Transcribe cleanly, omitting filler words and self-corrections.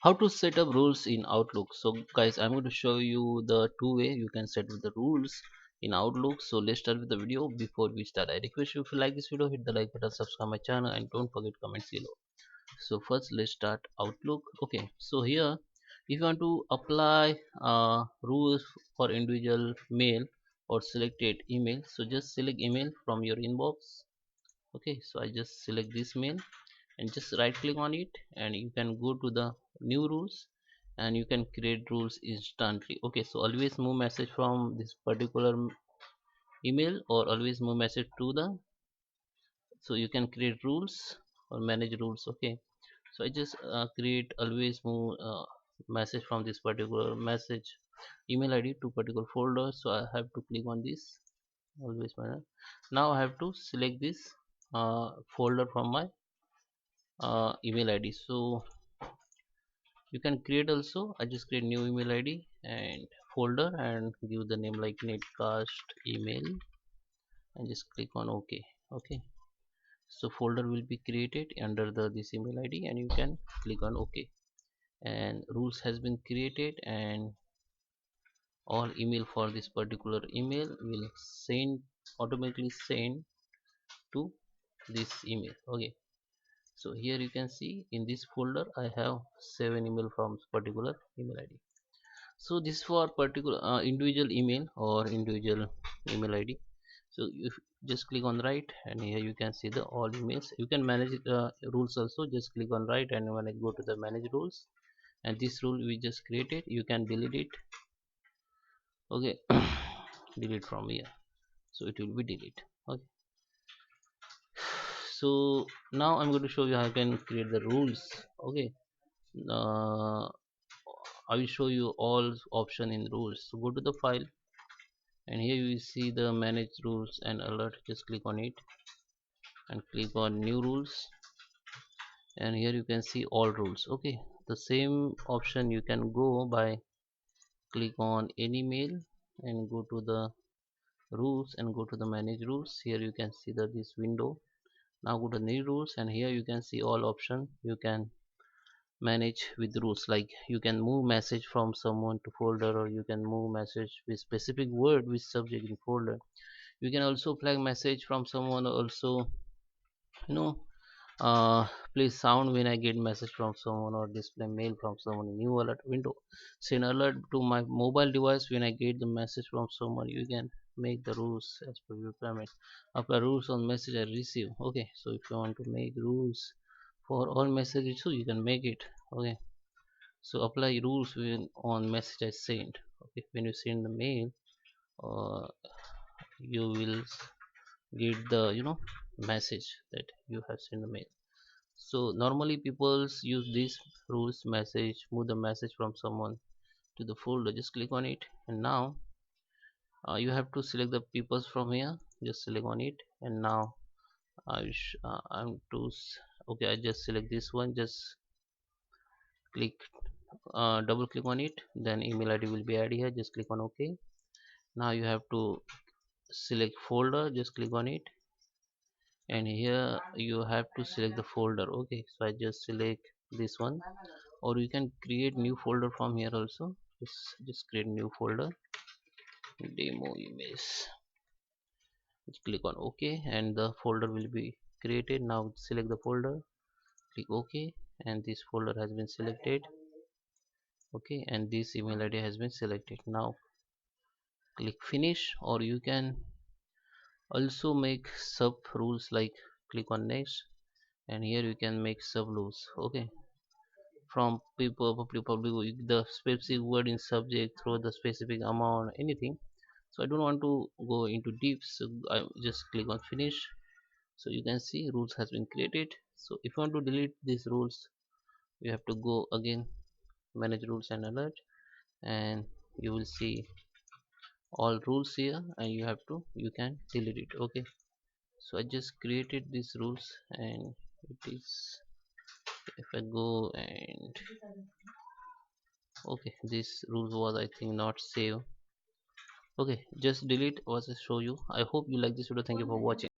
How to set up rules in Outlook. So guys, I'm going to show you the two way you can set up the rules in Outlook. So let's start with the video. Before we start, I request you, if you like this video, hit the like button, subscribe my channel, and don't forget comments below. So first let's start Outlook. Okay, so here if you want to apply rules for individual mail or selected email, so just select email from your inbox. Okay, so I just select this mail and just right click on it, and you can go to the new rules and you can create rules instantly. Okay, so always move message from this particular email or always move message to the, so you can create rules or manage rules. Okay, so I just create always move message from this particular message email id to particular folder. So I have to click on this always manage. Now I have to select this folder from my email id. So you can create also, I just create new email id and folder and give the name like netcast email and just click on ok. Okay, so folder will be created under the this email id and you can click on ok, and rules has been created, and all email for this particular email will send automatically send to this email. Okay, so here you can see in this folder I have 7 email from particular email id. So this for particular individual email or individual email id. So if just click on right, and here you can see the all emails. You can manage rules also, just click on right, and when I go to the manage rules, and this rule we just created, you can delete it. Okay, delete from here, so it will be delete. Okay, so now I'm going to show you how you can create the rules. Okay, uh, I will show you all option in rules. So go to the file, and here you will see the manage rules and alert. Just click on it and click on new rules, and here you can see all rules. Okay, the same option you can go by click on any mail and go to the rules and go to the manage rules. Here you can see that this window. Now go to new rules, and here you can see all option you can manage with rules, like you can move message from someone to folder, or you can move message with specific word with subject in folder. You can also flag message from someone also, you know, please sound when I get message from someone, or display mail from someone in new alert window. Send alert to my mobile device when I get the message from someone. You can make the rules as per your requirement. Apply rules on message I receive. Okay, so if you want to make rules for all messages, so you can make it. Okay, so apply rules when on message I send. Okay, when you send the mail, uh, you will get the, you know, message that you have sent the mail. So normally people use these rules message, move the message from someone to the folder. Just click on it, and now you have to select the peoples from here. Just select on it, and now I'm to okay, I just select this one. Just click double click on it, then email id will be added here. Just click on ok. Now you have to select folder. Just click on it, and here you have to select the folder. Okay, so I just select this one, or you can create new folder from here also. Just create new folder, demo image. Just click on ok, and the folder will be created. Now select the folder, click ok, and this folder has been selected. Okay, and this email id has been selected. Now click finish, or you can also make sub rules, like click on next, and here you can make sub rules. Okay, from people public the specific word in subject through the specific amount, anything. So I don't want to go into deep, so I just click on finish. So you can see rules has been created. So if you want to delete these rules, you have to go again manage rules and alert, and you will see all rules here, and you can delete it. Okay, so I just created these rules, and it is, if I go and okay, this rules was I think not save. Okay, just delete what I show you. I hope you like this video. Thank you for watching.